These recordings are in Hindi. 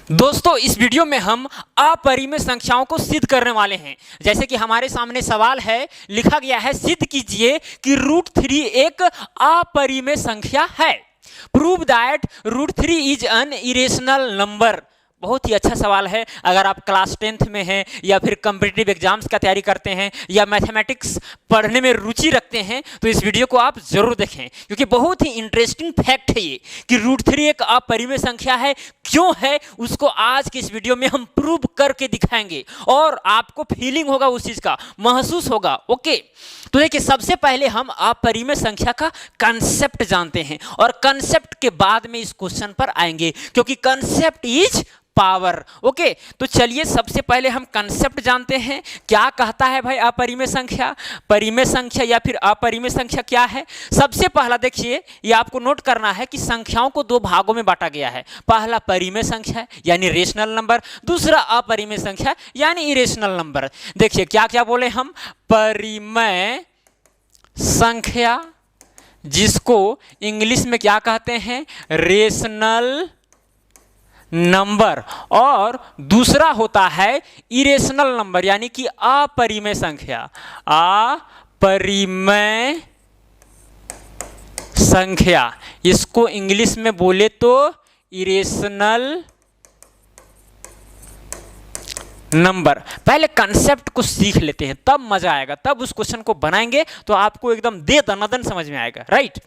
दोस्तों इस वीडियो में हम अपरिमेय संख्याओं को सिद्ध करने वाले हैं। जैसे कि हमारे सामने सवाल है, लिखा गया है सिद्ध कीजिए कि √3 एक अपरिमेय संख्या है। Prove that √3 is an irrational number. बहुत ही अच्छा सवाल है। अगर आप क्लास 10th में हैं या फिर कॉम्पिटिटिव एग्जाम्स का तैयारी करते हैं या मैथमेटिक्स पढ़ने में रुचि रखते हैं तो इस वीडियो को आप जरूर देखें, क्योंकि बहुत ही इंटरेस्टिंग फैक्ट है ये कि √3 एक अपरिमेय संख्या है। क्यों है उसको आज की इस वीडियो में हम प्रूव करके दिखाएंगे और आपको फीलिंग होगा, उस चीज का महसूस होगा। ओके, तो देखिए सबसे पहले हम अपरिमेय संख्या का कंसेप्ट जानते हैं और कंसेप्ट के बाद में इस क्वेश्चन पर आएंगे, क्योंकि कंसेप्ट इज पावर। ओके, तो चलिए सबसे पहले हम कंसेप्ट जानते हैं। क्या कहता है भाई अपरिमेय संख्या? परिमेय संख्या या फिर अपरिमेय संख्या क्या है? सबसे पहला देखिए, ये आपको नोट करना है कि संख्याओं को दो भागों में बांटा गया है। पहला परिमेय संख्या यानी रेशनल नंबर, दूसरा अपरिमेय संख्या यानी इरेशनल नंबर। देखिए क्या क्या बोले हम, परिमेय संख्या जिसको इंग्लिश में क्या कहते हैं, रेशनल नंबर, और दूसरा होता है इरेशनल नंबर यानी कि अपरिमेय संख्या। अपरिमेय संख्या इसको इंग्लिश में बोले तो इरेशनल नंबर। पहले कंसेप्ट को सीख लेते हैं, तब मजा आएगा, तब उस क्वेश्चन को बनाएंगे तो आपको एकदम दे दनादन समझ में आएगा। राइट,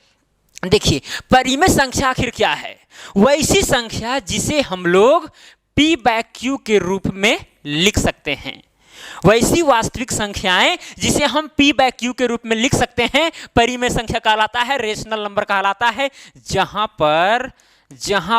देखिए परिमेय संख्या आखिर क्या है? वैसी संख्या जिसे हम लोग p/q के रूप में लिख सकते हैं। वैसी वास्तविक संख्याएं जिसे हम p/q के रूप में लिख सकते हैं परिमेय संख्या कहलाता है, रेशनल नंबर कहलाता है। जहां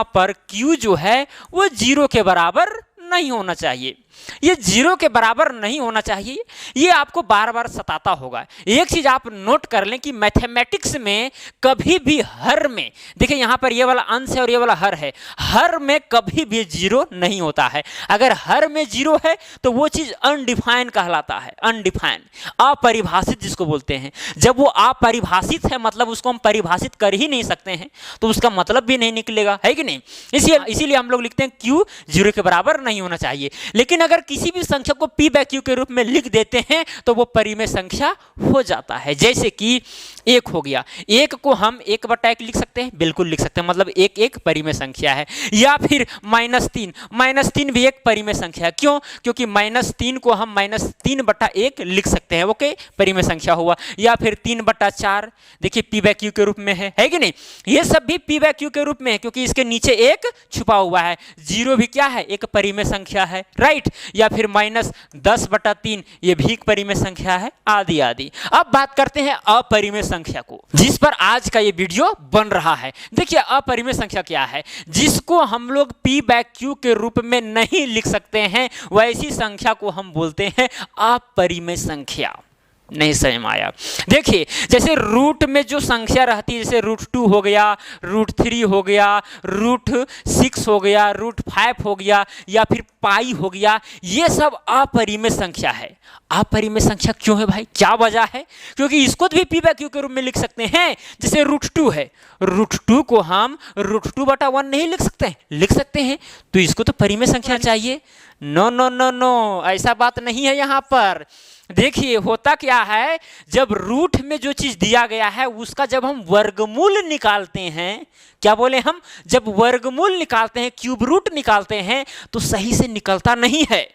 पर q जो है वो 0 के बराबर नहीं होना चाहिए। ये 0 के बराबर नहीं होना चाहिए, ये आपको बार बार सताता होगा। एक चीज आप नोट कर लें कि मैथमेटिक्स में कभी भी हर में, देखिए यहां पर ये वाला अंश है और ये वाला हर है, हर में कभी भी 0 नहीं होता है। अगर हर में 0 है तो वो चीज अनडिफाइन कहलाता है, अनडिफाइन, अपरिभाषित जिसको बोलते हैं। जब वो अपरिभाषित है मतलब उसको हम परिभाषित कर ही नहीं सकते हैं, तो उसका मतलब भी नहीं निकलेगा, है कि नहीं? इसीलिए हम लोग लिखते हैं q 0 के बराबर नहीं होना चाहिए। लेकिन अगर किसी भी संख्या को p/q के रूप में लिख देते हैं तो वो परिमेय संख्या हो जाता है। जैसे कि 1 हो गया, 1 को हम 1/1 लिख सकते हैं, बिल्कुल लिख सकते हैं, मतलब 1 एक परिमेय संख्या है। या फिर -3 भी एक परिमेय संख्या है। क्यों? क्योंकि -3 को हम -3/1 लिख सकते हैं। ओके, परिमेय संख्या हुआ। या फिर 3/4 देखिए p/q के रूप में है कि नहीं? ये सब भी p/q के रूप में है क्योंकि इसके नीचे 1 छुपा हुआ है। 0 भी क्या है, एक परिमेय संख्या है। राइट, या फिर -10/3 ये भी एक परिमेय संख्या है, आदि आदि। अब बात करते हैं अपरिमेय संख्या को, जिस पर आज का ये वीडियो बन रहा है। देखिए अपरिमेय संख्या क्या है? जिसको हम लोग p/q के रूप में नहीं लिख सकते हैं, वैसी संख्या को हम बोलते हैं अपरिमेय संख्या। नहीं समझ में आया? देखिए जैसे रूट में जो संख्या रहती है, जैसे √2 हो गया, √3 हो गया, √6 हो गया, √5 हो गया, या फिर पाई हो गया, ये सब अपरिमेय संख्या है। अपरिमेय संख्या क्यों है भाई? क्या वजह है? क्योंकि इसको भी p/q के रूप में लिख सकते हैं। जैसे √2 है, √2 को हम √2/1 नहीं लिख सकते? लिख सकते हैं, तो इसको तो परिमेय संख्या चाहिए। नो नो नो नो, ऐसा बात नहीं है यहाँ पर। देखिए होता क्या है, जब रूट में जो चीज दिया गया है उसका जब हम वर्गमूल निकालते हैं, क्या बोले हम, जब वर्गमूल निकालते हैं, क्यूब रूट निकालते हैं, तो सही से निकलता नहीं है।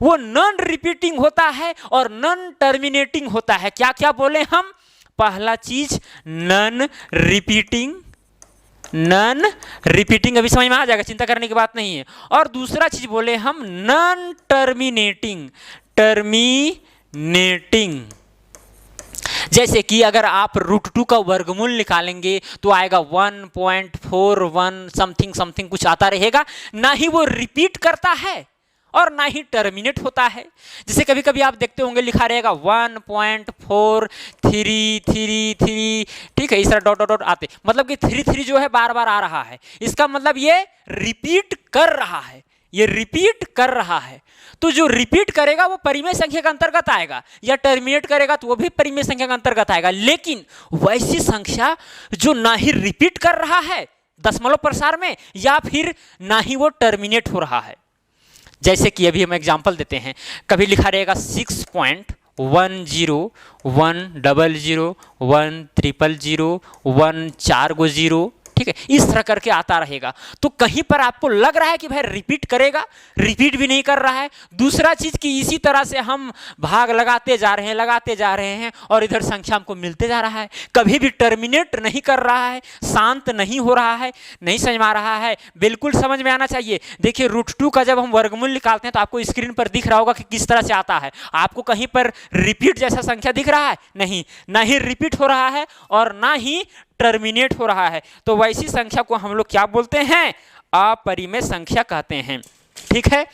वो नॉन रिपीटिंग होता है और नॉन टर्मिनेटिंग होता है। क्या क्या बोले हम? पहला चीज नॉन रिपीटिंग, अभी समझ में आ जाएगा, चिंता करने की बात नहीं है। और दूसरा चीज बोले हम नॉन टर्मिनेटिंग। जैसे कि अगर आप √2 का वर्गमूल निकालेंगे तो आएगा 1.41 समथिंग कुछ आता रहेगा, ना ही वो रिपीट करता है और ना ही टर्मिनेट होता है। जैसे कभी कभी आप देखते होंगे लिखा रहेगा 1.4333, ठीक है, इस तरह डॉट डॉट डॉट आते, मतलब कि 3 जो है बार बार आ रहा है, इसका मतलब ये रिपीट कर रहा है, ये रिपीट कर रहा है। तो जो रिपीट करेगा वो परिमेय संख्या के अंतर्गत आएगा, या टर्मिनेट करेगा तो वो भी परिमेय संख्या के अंतर्गत आएगा। लेकिन वैसी संख्या जो ना ही रिपीट कर रहा है, दशमलव प्रसार में या फिर ना ही वो टर्मिनेट हो रहा है। जैसे कि अभी हम एग्जांपल देते हैं, कभी लिखा रहेगा 6.10, 1 4 गो 0, ठीक है, इस तरह करके आता रहेगा। तो कहीं पर आपको लग रहा है कि भाई रिपीट करेगा, रिपीट भी नहीं कर रहा है। दूसरा चीज कि इसी तरह से हम भाग लगाते जा रहे हैं और इधर संख्या हमको मिलते जा रहा है, कभी भी टर्मिनेट नहीं कर रहा है, शांत नहीं हो रहा है। नहीं समझ में आ रहा है? बिल्कुल समझ में आना चाहिए। देखिए √2 का जब हम वर्गमूल निकालते हैं तो आपको स्क्रीन पर दिख रहा होगा कि किस तरह से आता है। आपको कहीं पर रिपीट जैसा संख्या दिख रहा है? नहीं, ना ही रिपीट हो रहा है और ना ही टर्मिनेट हो रहा है। तो वैसी संख्या को हम लोग क्या बोलते हैं? अपरिमेय संख्या कहते हैं। ठीक है,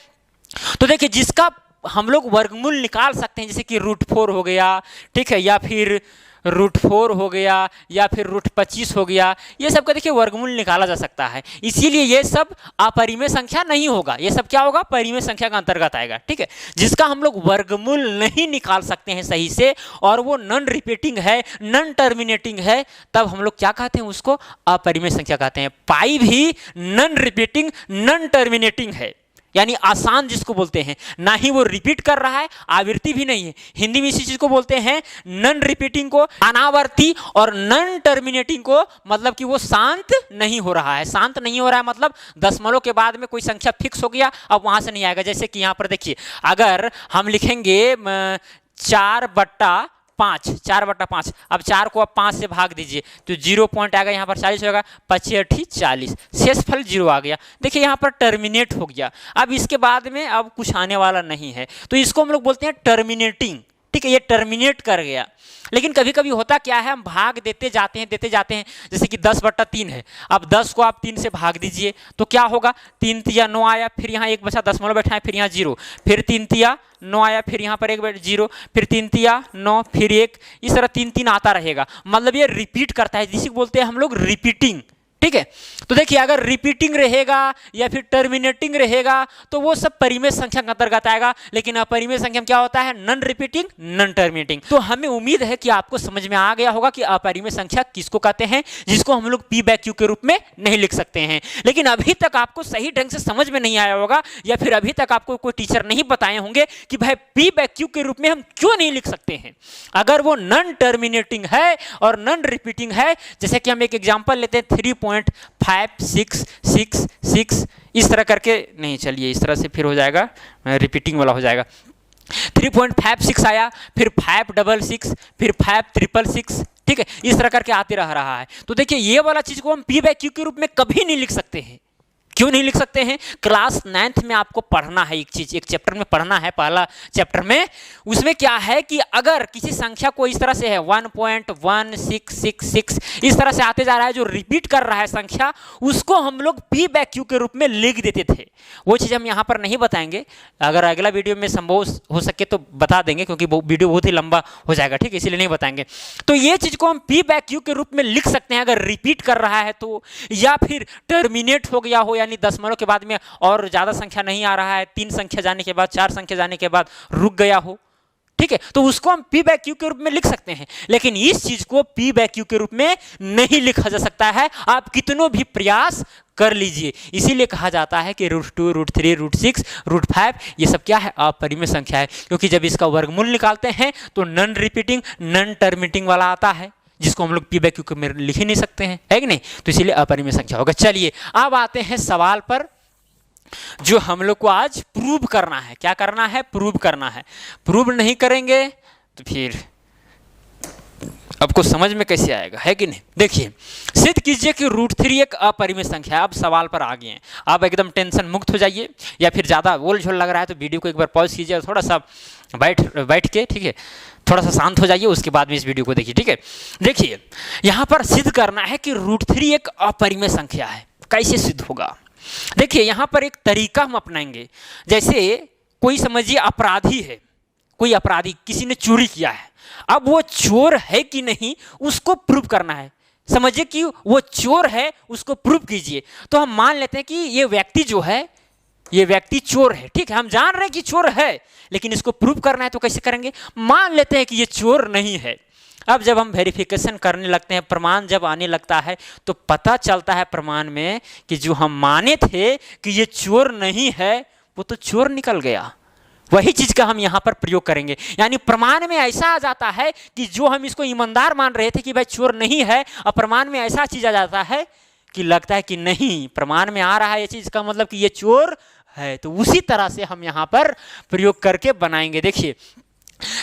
तो देखिए जिसका हम लोग वर्गमूल निकाल सकते हैं, जैसे कि √4 हो गया, ठीक है, या फिर √4 हो गया, या फिर √25 हो गया, ये सब का देखिए वर्गमूल निकाला जा सकता है। इसीलिए ये सब अपरिमेय संख्या नहीं होगा, ये सब क्या होगा? परिमेय संख्या का अंतर्गत आएगा। ठीक है, जिसका हम लोग वर्गमूल नहीं निकाल सकते हैं सही से और वो नॉन रिपीटिंग है, नॉन टर्मिनेटिंग है, तब हम लोग क्या कहते हैं? उसको अपरिमेय संख्या कहते हैं। पाई भी नॉन रिपीटिंग, नॉन टर्मिनेटिंग है, यानी आसान जिसको बोलते हैं, ना ही वो रिपीट कर रहा है, आवृत्ति भी नहीं है। हिंदी में इसी चीज को बोलते हैं नॉन रिपीटिंग को अनावर्ती, और नॉन टर्मिनेटिंग को मतलब कि वो शांत नहीं हो रहा है। शांत नहीं हो रहा है मतलब दशमलव के बाद में कोई संख्या फिक्स हो गया, अब वहां से नहीं आएगा। जैसे कि यहां पर देखिए, अगर हम लिखेंगे 4/5, 4/5, अब 4 को अब 5 से भाग दीजिए तो 0 पॉइंट आएगा, यहाँ पर 40 होगा, 25 40, शेषफल 0 आ गया। देखिए यहाँ पर टर्मिनेट हो गया, अब इसके बाद में अब कुछ आने वाला नहीं है, तो इसको हम लोग बोलते हैं टर्मिनेटिंग। ठीक है, ये टर्मिनेट कर गया। लेकिन कभी कभी होता क्या है, हम भाग देते जाते हैं, जैसे कि 10/3 है, अब 10 को आप 3 से भाग दीजिए तो क्या होगा? 3 तिया 9 आया, फिर यहाँ एक बचा दशमलव बैठा है, फिर यहाँ 0, फिर 3 तिया 9 आया, फिर यहाँ पर एक 0, फिर 3 तिया 9, फिर 1, इस तरह 3 आता रहेगा। मतलब ये रिपीट करता है, जिसे बोलते हैं हम लोग रिपीटिंग। ठीक है, तो देखिए अगर रिपीटिंग रहेगा या फिर टर्मिनेटिंग रहेगा तो वो सब परिमेय संख्या के अंतर्गत आएगा। लेकिन अपरिमेय संख्या में क्या होता है? Non repeating, non terminating. तो हमें उम्मीद है कि आपको समझ में आ गया होगा कि अपरिमेय संख्या किसको कहते हैं, जिसको हम लोग P/Q के रूप में नहीं लिख सकते हैं। लेकिन अभी तक आपको सही ढंग से समझ में नहीं आया होगा, या फिर अभी तक आपको कोई टीचर नहीं बताए होंगे कि भाई P/Q के रूप में हम क्यों नहीं लिख सकते हैं, अगर वो नॉन टर्मिनेटिंग है और नॉन रिपीटिंग है। जैसे कि हम एक एग्जांपल लेते हैं 3.56666, इस तरह करके नहीं, चलिए इस तरह से फिर हो जाएगा, रिपीटिंग वाला हो जाएगा। 3.56 आया, फिर 566, फिर 5666, ठीक है, इस तरह करके आते रह रहा है। तो देखिए ये वाला चीज को हम P/Q के रूप में कभी नहीं लिख सकते हैं। क्यों नहीं लिख सकते हैं? क्लास 9th में आपको पढ़ना है एक चीज, एक चैप्टर में पढ़ना है, पहला चैप्टर में। उसमें क्या है कि अगर किसी संख्या को इस तरह से है 1.1666 इस तरह से आते जा रहा है, जो रिपीट कर रहा है संख्या, उसको हम लोग P/Q के रूप में लिख देते थे। वो चीज हम यहाँ पर नहीं बताएंगे, अगर अगला वीडियो में संभव हो सके तो बता देंगे, क्योंकि वीडियो बहुत ही लंबा हो जाएगा, ठीक है, इसीलिए नहीं बताएंगे। तो ये चीज को हम P/Q के रूप में लिख सकते हैं अगर रिपीट कर रहा है तो, या फिर टर्मिनेट हो गया हो, यानी दशमलव के बाद में और ज्यादा संख्या नहीं आ रहा है, 3 संख्या जाने के बाद, 4 संख्या जाने के बाद रुक गया हो, ठीक है, तो उसको हम P/Q के रूप में लिख सकते हैं। लेकिन इस चीज को P/Q के रूप में नहीं लिखा जा सकता है, आप कितनों भी प्रयास कर लीजिए। इसीलिए कहा जाता है कि √2, √3, √6, √5 ये सब क्या है? अपरिमेय संख्या है, क्योंकि जब इसका वर्गमूल निकालते हैं तो नॉन रिपीटिंग, नॉन टर्मिनेटिंग वाला आता है, जिसको हम लोग P/Q में लिख ही नहीं सकते हैं, है कि नहीं? तो इसीलिए अपरिमेय संख्या होगा। चलिए अब आते हैं सवाल पर, जो हम लोग को आज प्रूव करना है। क्या करना है? प्रूव करना है। प्रूव नहीं करेंगे तो फिर आपको समझ में कैसे आएगा, है कि नहीं? देखिए, सिद्ध कीजिए कि √3 एक अपरिमेय संख्या है। अब सवाल पर आ गए हैं, आप एकदम टेंशन मुक्त हो जाइए, या फिर ज़्यादा बोल झोल लग रहा है तो वीडियो को एक बार पॉज कीजिए और थोड़ा सा बैठ के, ठीक है, थोड़ा सा शांत हो जाइए, उसके बाद में इस वीडियो को देखिए, ठीक है। देखिए यहाँ पर सिद्ध करना है कि √3 एक अपरिमेय संख्या है। कैसे सिद्ध होगा? देखिए यहाँ पर एक तरीका हम अपनाएंगे। जैसे कोई समझिए अपराधी है, कोई अपराधी, किसी ने चोरी किया है, अब वो चोर है कि नहीं उसको प्रूव करना है। समझिए कि वो चोर है, उसको प्रूव कीजिए। तो हम मान लेते हैं कि ये व्यक्ति जो है, ये व्यक्ति चोर है, ठीक है, हम जान रहे हैं कि चोर है, लेकिन इसको प्रूव करना है तो कैसे करेंगे? मान लेते हैं कि ये चोर नहीं है। अब जब हम वेरिफिकेशन करने लगते हैं, प्रमाण जब आने लगता है, तो पता चलता है प्रमाण में कि जो हम माने थे कि ये चोर नहीं है, वो तो चोर निकल गया। वही चीज का हम यहाँ पर प्रयोग करेंगे। यानी प्रमाण में ऐसा आ जाता है कि जो हम इसको ईमानदार मान रहे थे कि भाई चोर नहीं है, और प्रमाण में ऐसा चीज आ जाता है कि लगता है कि नहीं, प्रमाण में आ रहा है ये चीज का मतलब कि ये चोर है। तो उसी तरह से हम यहाँ पर प्रयोग करके बनाएंगे। देखिए,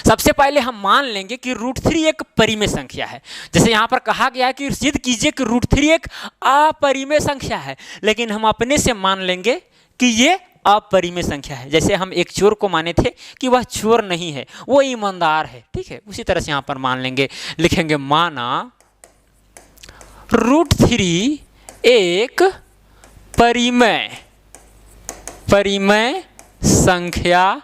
सबसे पहले हम मान लेंगे कि √3 एक परिमेय संख्या है। जैसे यहाँ पर कहा गया है कि सिद्ध कीजिए कि √3 एक अपरिमेय संख्या है, लेकिन हम अपने से मान लेंगे कि ये अपरिमेय संख्या है। जैसे हम एक चोर को माने थे कि वह चोर नहीं है, वो ईमानदार है, ठीक है। उसी तरह से यहाँ पर मान लेंगे, लिखेंगे माना √3 एक परिमेय संख्या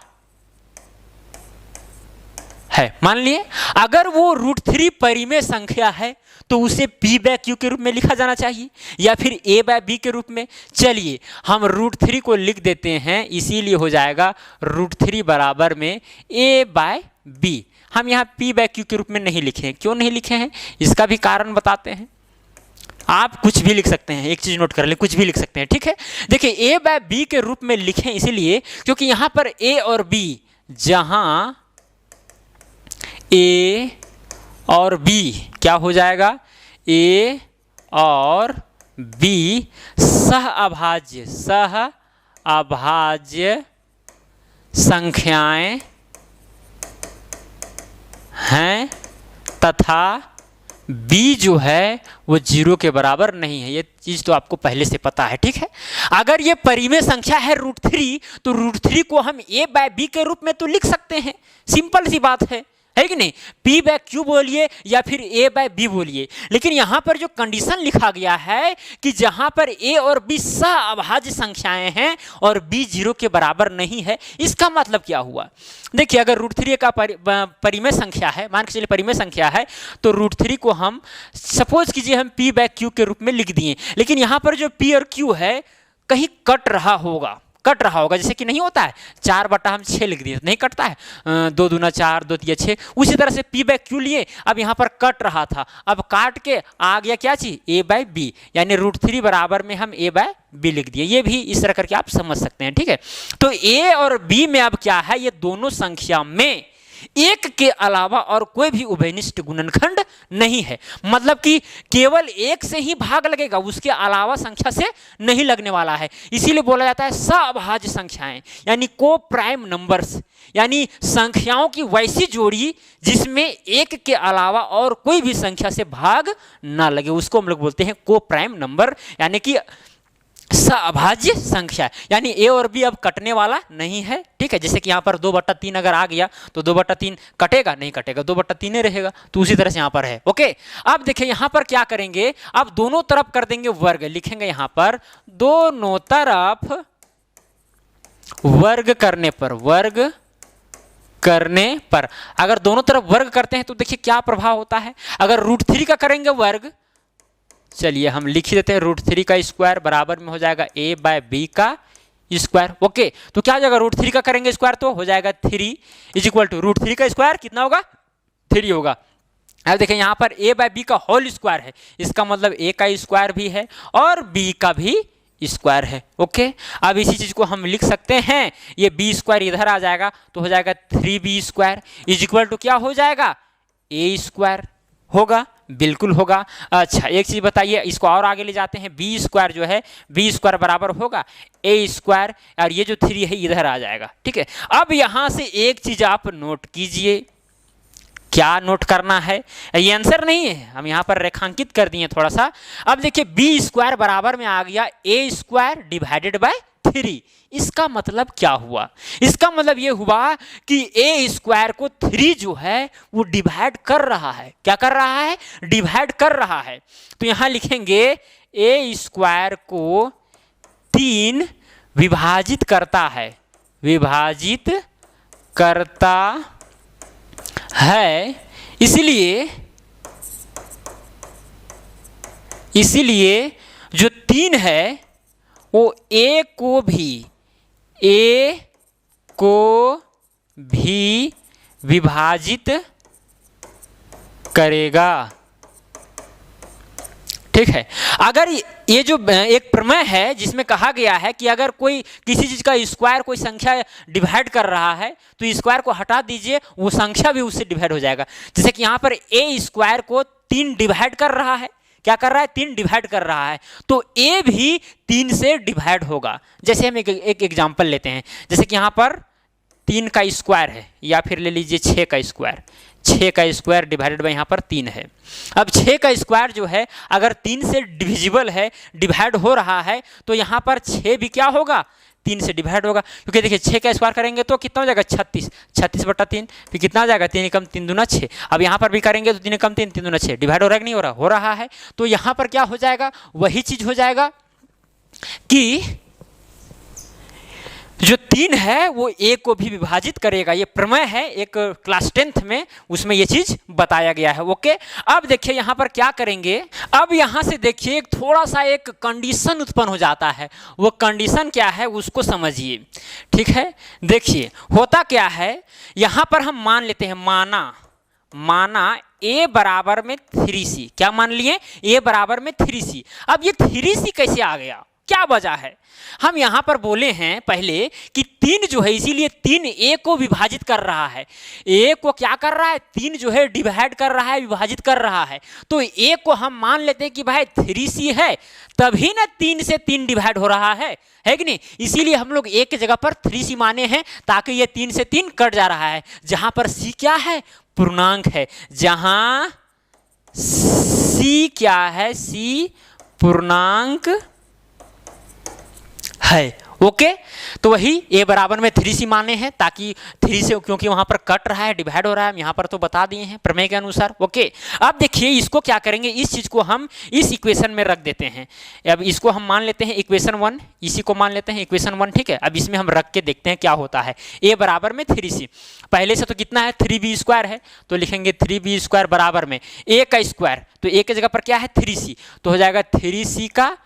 है। मान लिए अगर वो √3 परिमेय संख्या है तो उसे p/q के रूप में लिखा जाना चाहिए या फिर a/b के रूप में। चलिए हम √3 को लिख देते हैं, इसीलिए हो जाएगा √3 बराबर में a/b। हम यहाँ p/q के रूप में नहीं लिखे हैं। क्यों नहीं लिखे हैं, इसका भी कारण बताते हैं। आप कुछ भी लिख सकते हैं, एक चीज नोट कर ले, कुछ भी लिख सकते हैं, ठीक है। देखिए a/b के रूप में लिखें इसलिए क्योंकि यहाँ पर a और b, जहां a और b क्या हो जाएगा, a और b सह अभाज्य संख्याएं हैं तथा b जो है वो 0 के बराबर नहीं है। ये चीज तो आपको पहले से पता है, ठीक है। अगर ये परिमेय संख्या है √3, तो √3 को हम a/b के रूप में तो लिख सकते हैं, सिंपल सी बात है कि नहीं। p/q बोलिए या फिर a/b बोलिए, लेकिन यहां पर जो कंडीशन लिखा गया है कि जहां पर a और b सह अभाज्य संख्याएं हैं और b 0 के बराबर नहीं है, इसका मतलब क्या हुआ। देखिए, अगर √3 का परिमेय संख्या है, मान के चलिए परिमेय संख्या है, तो √3 को हम सपोज कीजिए हम p/q के रूप में लिख दिए, लेकिन यहां पर जो p और q है कहीं कट रहा होगा, जैसे कि नहीं होता है 4/6 लिख दिए, नहीं कटता है, 2 दूना 4, 2 तिया 6। उसी तरह से p/q लिए, अब यहाँ पर कट रहा था, अब काट के आ गया क्या चीज, a/b, यानी √3 बराबर में हम a/b लिख दिए। ये भी इस तरह करके आप समझ सकते हैं, ठीक है। तो a और b में अब क्या है, ये दोनों संख्या में एक के अलावा और कोई भी उभयनिष्ठ गुणनखंड नहीं है। मतलब कि केवल एक से ही भाग लगेगा, उसके अलावा संख्या से नहीं लगने वाला है। इसीलिए बोला जाता है सहअभाज्य संख्याएं, यानी को प्राइम नंबर्स, यानी संख्याओं की वैसी जोड़ी जिसमें एक के अलावा और कोई भी संख्या से भाग ना लगे, उसको हम लोग बोलते हैं को प्राइम नंबर, यानी कि सहअभाज्य संख्या, यानी a और b अब कटने वाला नहीं है, ठीक है। जैसे कि यहाँ पर 2/3 अगर आ गया तो 2/3 कटेगा, नहीं कटेगा, 2/3 रहेगा, तो उसी तरह से यहाँ पर है, ओके। अब देखिए यहाँ पर क्या करेंगे, अब दोनों तरफ कर देंगे वर्ग, लिखेंगे यहाँ पर दोनों तरफ वर्ग करने पर, अगर दोनों तरफ वर्ग करते हैं तो देखिए क्या प्रभाव होता है। अगर √3 का करेंगे वर्ग, चलिए हम लिख देते हैं, √3 का स्क्वायर बराबर में हो जाएगा a/b का स्क्वायर, ओके। तो क्या हो जाएगा, √3 का करेंगे स्क्वायर तो हो जाएगा 3 = √3 का स्क्वायर कितना होगा, 3 होगा। अब देखें यहाँ पर a/b का होल स्क्वायर है, इसका मतलब a का स्क्वायर भी है और b का भी स्क्वायर है, ओके। अब इसी चीज को हम लिख सकते हैं, ये b² इधर आ जाएगा तो हो जाएगा 3b² = क्या हो जाएगा, a² होगा, बिल्कुल होगा। अच्छा एक चीज बताइए, इसको और आगे ले जाते हैं, b² जो है b² बराबर होगा a² और ये जो 3 है इधर आ जाएगा, ठीक है। अब यहां से एक चीज आप नोट कीजिए, क्या नोट करना है, ये आंसर नहीं है, हम यहाँ पर रेखांकित कर दिए थोड़ा सा। अब देखिए b² बराबर में आ गया a² / 3। इसका मतलब क्या हुआ, इसका मतलब ये हुआ कि a² को 3 जो है वो डिवाइड कर रहा है, क्या कर रहा है, डिवाइड कर रहा है। तो यहां लिखेंगे a² को 3 विभाजित करता है, इसलिए जो 3 है वो a को भी विभाजित करेगा। ठीक है, अगर ये जो एक प्रमेय है जिसमें कहा गया है कि अगर कोई किसी चीज का स्क्वायर कोई संख्या डिवाइड कर रहा है तो स्क्वायर को हटा दीजिए, वो संख्या भी उससे डिवाइड हो जाएगा। जैसे कि यहाँ पर ए स्क्वायर को 3 डिवाइड कर रहा है, क्या कर रहा है, 3 डिवाइड कर रहा है, तो ए भी 3 से डिवाइड होगा। जैसे हम एक एग्जांपल लेते हैं, जैसे कि यहाँ पर 3 का स्क्वायर है, या फिर ले लीजिए 6 का स्क्वायर। 6 का स्क्वायर डिवाइडेड बाई यहाँ पर 3 है। अब 6 का स्क्वायर जो है अगर 3 से डिविजिबल है, डिवाइड हो रहा है, तो यहाँ पर 6 भी क्या होगा, 3 से डिवाइड होगा। क्योंकि देखिए 6 का स्क्वायर करेंगे तो कितना हो जाएगा, 36, 36/3, फिर कितना आ जाएगा, 3 एकम 3 दूना 6। अब यहाँ पर भी करेंगे तो 3 एकम 3, 3 दूना 6, डिवाइड हो रहा है कि नहीं हो रहा, हो रहा है। तो यहाँ पर क्या हो जाएगा, वही चीज हो जाएगा कि जो 3 है वो ए को भी विभाजित करेगा। ये प्रमेय है एक क्लास 10th में, उसमें ये चीज बताया गया है। ओके, अब देखिए यहाँ पर क्या करेंगे, अब यहाँ से देखिए एक थोड़ा सा एक कंडीशन उत्पन्न हो जाता है। वो कंडीशन क्या है उसको समझिए। ठीक है, देखिए होता क्या है, यहाँ पर हम मान लेते हैं, माना a बराबर में 3c, क्या मान लिए, a बराबर में 3c। अब ये 3c कैसे आ गया, क्या वजह है, हम यहां पर बोले हैं पहले कि 3 जो है, इसीलिए 3 a को विभाजित कर रहा है। a को क्या कर रहा है, 3 जो है डिवाइड कर रहा है, विभाजित कर रहा है। तो a को हम मान लेते हैं कि भाई 3c है, तभी ना 3 से 3 डिवाइड हो रहा है कि नहीं। इसीलिए हम लोग a की जगह पर 3c माने हैं, ताकि ये 3 से 3 कट जा रहा है। जहां पर c क्या है, पूर्णांक है, जहां c क्या है, c पूर्णांक है। ओके, तो वही a बराबर में 3c माने हैं, ताकि 3 से, क्योंकि वहां पर कट रहा है, डिवाइड हो रहा है, यहां पर तो बता दिए हैं प्रमेय के अनुसार। ओके, अब देखिए इसको क्या करेंगे, इस चीज को हम इस इक्वेशन में रख देते हैं। अब इसको हम मान लेते हैं इक्वेशन 1, इसी को मान लेते हैं इक्वेशन 1। ठीक है, अब इसमें हम रख के देखते हैं क्या होता है। a बराबर में 3c, पहले से तो कितना है, 3b स्क्वायर है, तो लिखेंगे 3b स्क्वायर बराबर में a का स्क्वायर, तो a की जगह पर क्या है, 3c, तो हो जाएगा 3c का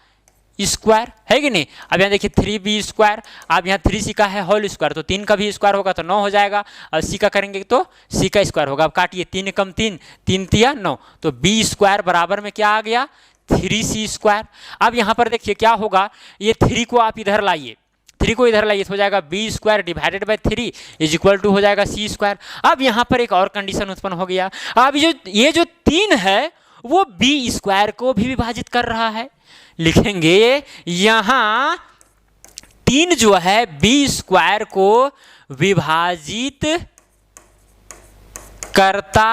स्क्वायर, है कि नहीं। अब यहाँ देखिए 3b स्क्वायर, अब यहाँ 3c का है होल स्क्वायर, तो 3 का भी स्क्वायर होगा तो 9 हो जाएगा, और c का करेंगे तो c का स्क्वायर होगा। अब काटिए, 3 कम 3, 3 तिया 9, तो b स्क्वायर बराबर में क्या आ गया, 3c स्क्वायर। अब यहाँ पर देखिए क्या होगा, ये 3 को आप इधर लाइए, 3 को इधर लाइए, तो हो जाएगा b square divided by 3 is equal to हो जाएगा c स्क्वायर। अब यहाँ पर एक और कंडीशन उत्पन्न हो गया, अब ये जो 3 है वो b स्क्वायर को भी विभाजित कर रहा है। लिखेंगे यहां 3 जो है b स्क्वायर को विभाजित करता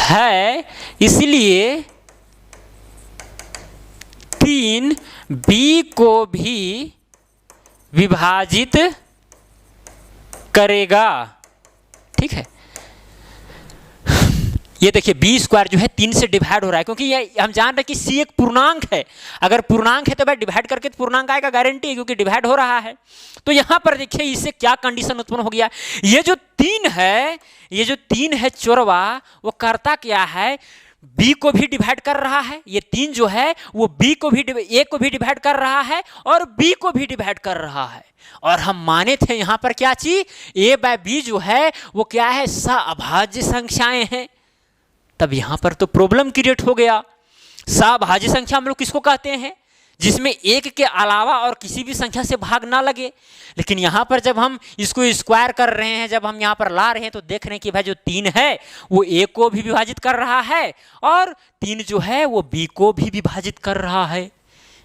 है, इसलिए 3 b को भी विभाजित करेगा। ठीक है, ये देखिए b स्क्वायर जो है 3 से डिवाइड हो रहा है, क्योंकि ये हम जान रहे हैं कि c एक पूर्णांक है। अगर पूर्णांक है तो भाई डिवाइड करके तो पूर्णांक आएगा, गारंटी है, क्योंकि डिवाइड हो रहा है। तो यहां पर देखिए इससे क्या कंडीशन उत्पन्न हो गया, ये जो 3 है चोरवा, वो करता क्या है, b को भी डिवाइड कर रहा है। ये 3 जो है वो a को भी डिवाइड कर रहा है और b को भी डिवाइड कर रहा है। और हम माने थे यहां पर क्या चीज, a बाय b जो है वो क्या है, सअभाज्य संख्याएं हैं। तब यहां पर तो प्रॉब्लम क्रिएट हो गया। सअभाज्य संख्या हम लोग किसको कहते हैं, जिसमें एक के अलावा और किसी भी संख्या से भाग ना लगे। लेकिन यहां पर जब हम इसको स्क्वायर कर रहे हैं, जब हम यहां पर ला रहे हैं, तो देख रहे हैं कि भाई जो 3 है वो a को भी विभाजित कर रहा है और 3 जो है वो b को भी विभाजित कर रहा है।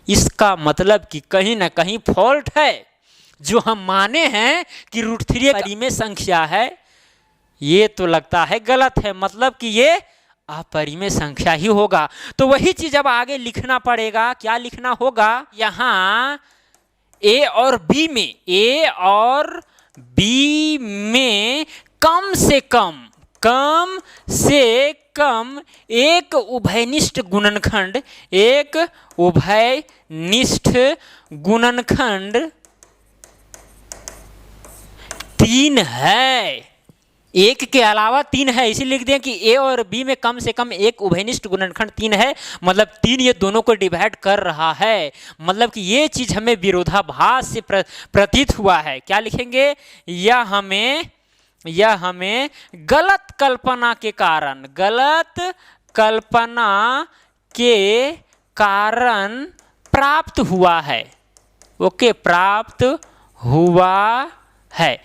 इसका मतलब कि कहीं ना कहीं फॉल्ट है। जो हम माने हैं कि √3 परिमेय संख्या है, ये तो लगता है गलत है, मतलब कि ये अपरिमेय संख्या ही होगा। तो वही चीज अब आगे लिखना पड़ेगा। क्या लिखना होगा, यहां a और b में कम से कम एक उभयनिष्ठ गुणनखंड 3 है। एक के अलावा 3 है, इसीलिए लिख दें कि a और b में कम से कम एक उभयनिष्ठ गुणनखंड 3 है, मतलब 3 ये दोनों को डिवाइड कर रहा है। मतलब कि ये चीज हमें विरोधाभास से प्रतीत हुआ है। क्या लिखेंगे, यह हमें यह हमें गलत कल्पना के कारण, गलत कल्पना के कारण प्राप्त हुआ है। ओके, प्राप्त हुआ है।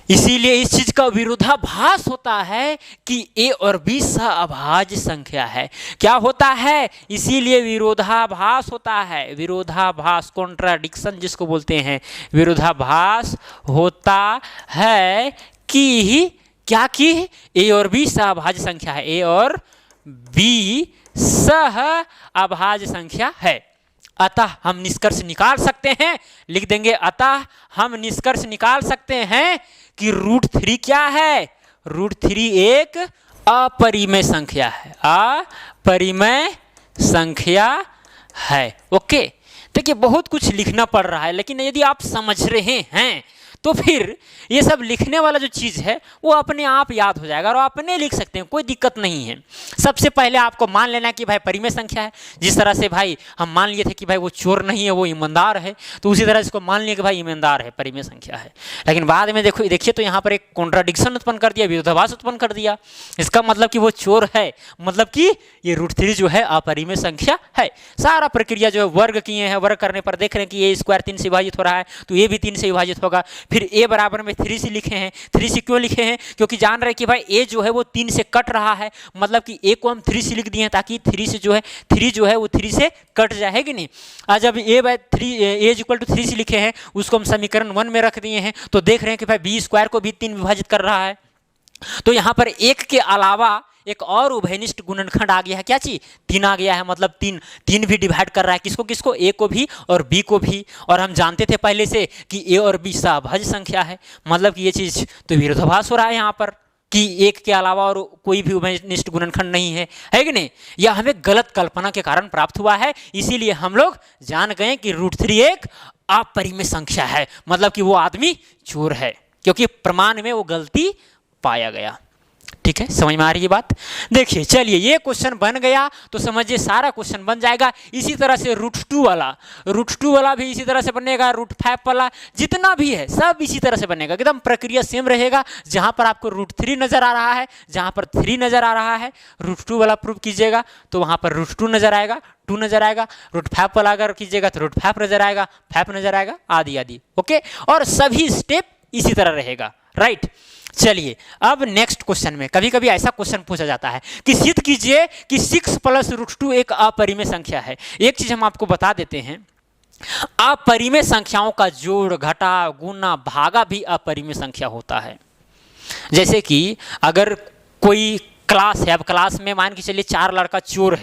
इसीलिए इस चीज का विरोधाभास होता है कि ए और बी सहअभाज्य संख्या है। क्या होता है? इसीलिए विरोधाभास होता है। विरोधाभास, कॉन्ट्राडिक्शन जिसको बोलते हैं, विरोधाभास होता है कि क्या कि ए और बी सहअभाज्य संख्या है, ए और बी सहअभाज्य संख्या है। अतः हम निष्कर्ष निकाल सकते हैं, लिख देंगे, अतः हम निष्कर्ष निकाल सकते हैं कि √3 क्या है? √3 एक अपरिमेय संख्या है, अपरिमेय संख्या है। ओके, देखिए बहुत कुछ लिखना पड़ रहा है, लेकिन यदि आप समझ रहे हैं तो फिर ये सब लिखने वाला जो चीज़ है वो अपने आप याद हो जाएगा और आप अपने लिख सकते हैं, कोई दिक्कत नहीं है। सबसे पहले आपको मान लेना है कि भाई परिमेय संख्या है। जिस तरह से भाई हम मान लिए थे कि भाई वो चोर नहीं है, वो ईमानदार है, तो उसी तरह इसको मान लिया कि भाई ईमानदार है, परिमेय संख्या है। लेकिन बाद में देखिए तो यहाँ पर एक कॉन्ट्राडिक्शन उत्पन्न कर दिया, विरोधाभास उत्पन्न कर दिया। इसका मतलब कि वो चोर है, मतलब कि ये √3 जो है अपरिमेय संख्या है। सारा प्रक्रिया जो है वर्ग किए हैं, वर्ग करने पर देख रहे हैं कि ये स्क्वायर 3 से विभाजित हो रहा है, तो ये भी 3 से विभाजित होगा। फिर a बराबर में 3 से लिखे हैं। 3 से क्यों लिखे हैं? क्योंकि जान रहे हैं कि भाई a जो है वो 3 से कट रहा है, मतलब कि a को हम 3 से लिख दिए हैं ताकि 3 से जो है 3 जो है वो 3 से कट जाए, है कि नहीं। आज जब a = 3 से लिखे हैं, उसको हम समीकरण 1 में रख दिए हैं, तो देख रहे हैं कि भाई b स्क्वायर को भी 3 विभाजित कर रहा है। तो यहाँ पर 1 के अलावा एक और उभयनिष्ठ गुणनखंड आ गया है। क्या चीज? 3 आ गया है, मतलब 3 भी डिवाइड कर रहा है। किसको किसको? a को भी और b को भी। और हम जानते थे पहले से कि a और b सहअभाज्य संख्या है, मतलब कि ये चीज तो विरोधाभास हो रहा है यहाँ पर कि 1 के अलावा और कोई भी उभयनिष्ठ गुणनखंड नहीं है, है कि नहीं। यह हमें गलत कल्पना के कारण प्राप्त हुआ है। इसीलिए हम लोग जान गए कि √3 एक अपरिमेय संख्या है, मतलब कि वो आदमी चोर है, क्योंकि प्रमाण में वो गलती पाया गया। ठीक है, समझ में आ रही है बात? देखिए, चलिए ये क्वेश्चन बन गया तो समझिए सारा क्वेश्चन बन जाएगा। इसी तरह से √2 वाला भी इसी तरह से बनेगा। √5 वाला जितना भी है सब इसी तरह से बनेगा, एकदम प्रक्रिया सेम रहेगा। जहां पर आपको √3 नजर आ रहा है, जहां पर 3 नजर आ रहा है, √2 वाला प्रूव कीजिएगा तो वहां पर √2 नजर आएगा, 2 नजर आएगा। √5 वाला अगर कीजिएगा तो √5 नजर आएगा, 5 नजर आएगा, आदि। ओके, और सभी स्टेप इसी तरह रहेगा, राइट। चलिए अब नेक्स्ट क्वेश्चन में कभी कभी ऐसा क्वेश्चन पूछा जाता है कि सिद्ध कीजिए कि 6 + √2 एक अपरिमेय संख्या है। एक चीज हम आपको बता देते हैं, अपरिमेय संख्याओं का जोड़, घटा, गुना, भागा भी अपरिमेय संख्या होता है। जैसे कि अगर कोई क्लास है, अब क्लास में मान के चलिए 4 लड़का चोर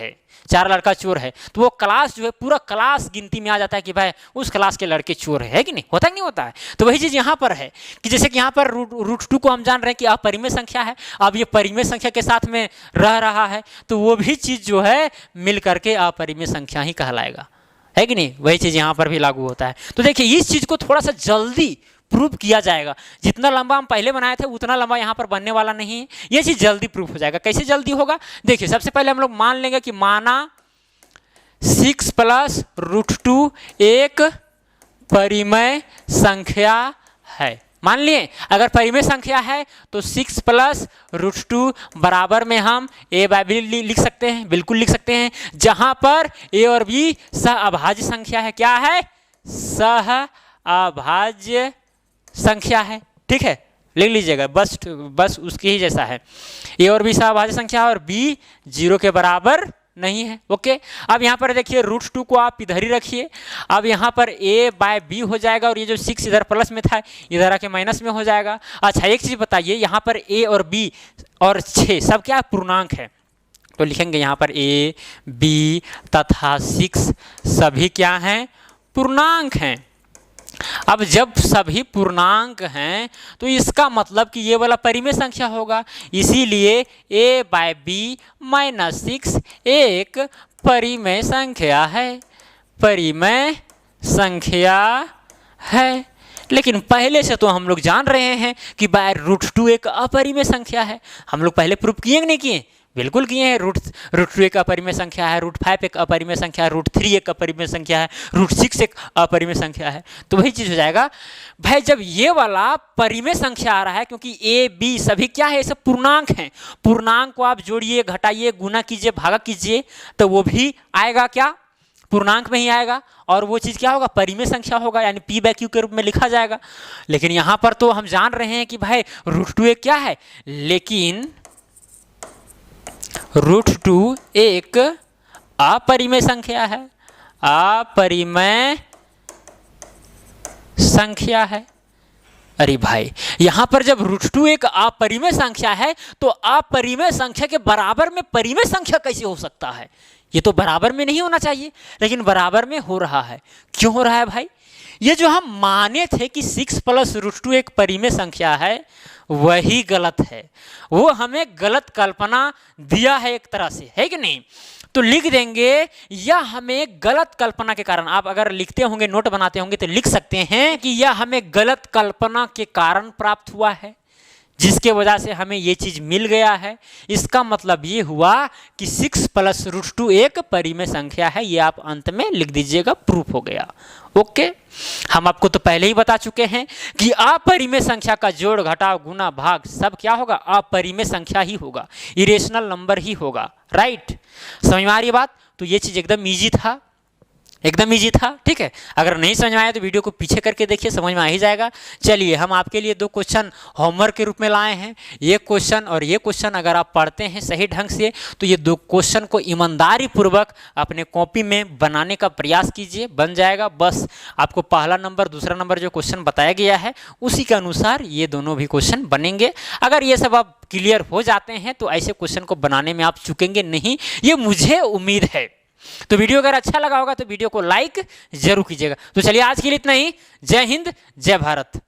है, तो वो क्लास जो है पूरा क्लास गिनती में आ जाता है कि भाई उस क्लास के लड़के चोर है कि नहीं, होता है नहीं होता है। तो वही चीज़ यहाँ पर है कि जैसे कि यहाँ पर √2 को हम जान रहे हैं कि अपरिमेय संख्या है। अब ये परिमेय संख्या के साथ में रह रहा है, तो वो भी चीज़ जो है मिल करके अपरिमेय संख्या ही कहलाएगा, है कि नहीं। वही चीज़ यहाँ पर भी लागू होता है। तो देखिए इस चीज़ को थोड़ा सा जल्दी प्रूफ किया जाएगा। जितना लंबा हम पहले बनाए थे उतना लंबा यहाँ पर बनने वाला नहीं है, ये चीज़ जल्दी प्रूफ हो जाएगा। कैसे जल्दी होगा? देखिए सबसे पहले हम लोग मान लेंगे कि माना 6 + √2 एक परिमेय संख्या है। मान लिए अगर परिमेय संख्या है तो 6 + √2 बराबर में हम a/b लिख सकते हैं, बिल्कुल लिख सकते हैं, जहां पर a और b सहअभाज्य संख्या है। क्या है? सहअभाज्य संख्या है। ठीक है, लिख लीजिएगा, बस उसके ही जैसा है। a और b सहअभाज्य संख्या है और b 0 के बराबर नहीं है। ओके, अब यहाँ पर देखिए √2 को आप इधर ही रखिए। अब यहाँ पर a/b हो जाएगा और ये जो 6 इधर प्लस में था इधर आके माइनस में हो जाएगा। अच्छा एक चीज़ बताइए, यहाँ पर a और b और 6 सब क्या पूर्णांक है, तो लिखेंगे यहाँ पर a, b तथा 6 सभी क्या हैं? पूर्णांक हैं। अब जब सभी पूर्णांक हैं तो इसका मतलब कि ये वाला परिमेय संख्या होगा, इसीलिए a/b - 6 एक परिमेय संख्या है, परिमेय संख्या है। लेकिन पहले से तो हम लोग जान रहे हैं कि √2 एक अपरिमेय संख्या है। हम लोग पहले प्रूफ किए नहीं किए? बिल्कुल किए हैं। रूट 2 एक अपरिमेय संख्या है, रूट 5 एक अपरिमेय संख्या है, रूट 3 एक अपरिमेय संख्या है, रूट 6 एक अपरिमेय संख्या है। तो वही चीज हो जाएगा भाई, जब ये वाला परिमेय संख्या आ रहा है, क्योंकि ए बी सभी क्या है, सब पूर्णांक हैं। पूर्णांक को आप जोड़िए, घटाइए, गुना कीजिए, भागा कीजिए, तो वो भी आएगा क्या, पूर्णांक में ही आएगा, और वो चीज़ क्या होगा, परिमेय संख्या होगा, यानी पी बाय क्यू के रूप में लिखा जाएगा। लेकिन यहाँ पर तो हम जान रहे हैं कि भाई रूट 2 एक क्या है, लेकिन रूट 2 एक अपरिमेय संख्या है, अपरिमेय संख्या है। अरे भाई, यहां पर जब रूट 2 एक अपरिमेय संख्या है, तो अपरिमेय संख्या के बराबर में परिमेय संख्या कैसे हो सकता है? ये तो बराबर में नहीं होना चाहिए, लेकिन बराबर में हो रहा है। क्यों हो रहा है भाई? ये जो हम माने थे कि 6 प्लस रूट 2 एक परिमेय संख्या है, वही गलत है। वो हमें गलत कल्पना दिया है एक तरह से, है कि नहीं? तो लिख देंगे, यह हमें गलत कल्पना के कारण, आप अगर लिखते होंगे, नोट बनाते होंगे, तो लिख सकते हैं कि यह हमें गलत कल्पना के कारण प्राप्त हुआ है, जिसके वजह से हमें ये चीज मिल गया है। इसका मतलब ये हुआ कि 6 प्लस रूट 2 एक परिमेय संख्या है। ये आप अंत में लिख दीजिएगा, प्रूफ हो गया। ओके, हम आपको तो पहले ही बता चुके हैं कि अपरिमेय संख्या का जोड़, घटाव, गुना, भाग सब क्या होगा, अपरिमेय संख्या ही होगा, इरेशनल नंबर ही होगा। राइट, समझ में आ रही बात? तो ये चीज एकदम ईजी था, एकदम ईजी था। ठीक है, अगर नहीं समझ में आया तो वीडियो को पीछे करके देखिए, समझ में आ ही जाएगा। चलिए, हम आपके लिए 2 क्वेश्चन होमवर्क के रूप में लाए हैं। ये क्वेश्चन और ये क्वेश्चन अगर आप पढ़ते हैं सही ढंग से, तो ये 2 क्वेश्चन को ईमानदारी पूर्वक अपने कॉपी में बनाने का प्रयास कीजिए, बन जाएगा। बस आपको पहला नंबर, दूसरा नंबर जो क्वेश्चन बताया गया है, उसी के अनुसार ये दोनों भी क्वेश्चन बनेंगे। अगर ये सब आप क्लियर हो जाते हैं तो ऐसे क्वेश्चन को बनाने में आप चूकेंगे नहीं, ये मुझे उम्मीद है। तो वीडियो अगर अच्छा लगा होगा तो वीडियो को लाइक जरूर कीजिएगा। तो चलिए, आज के लिए इतना ही। जय हिंद, जय भारत।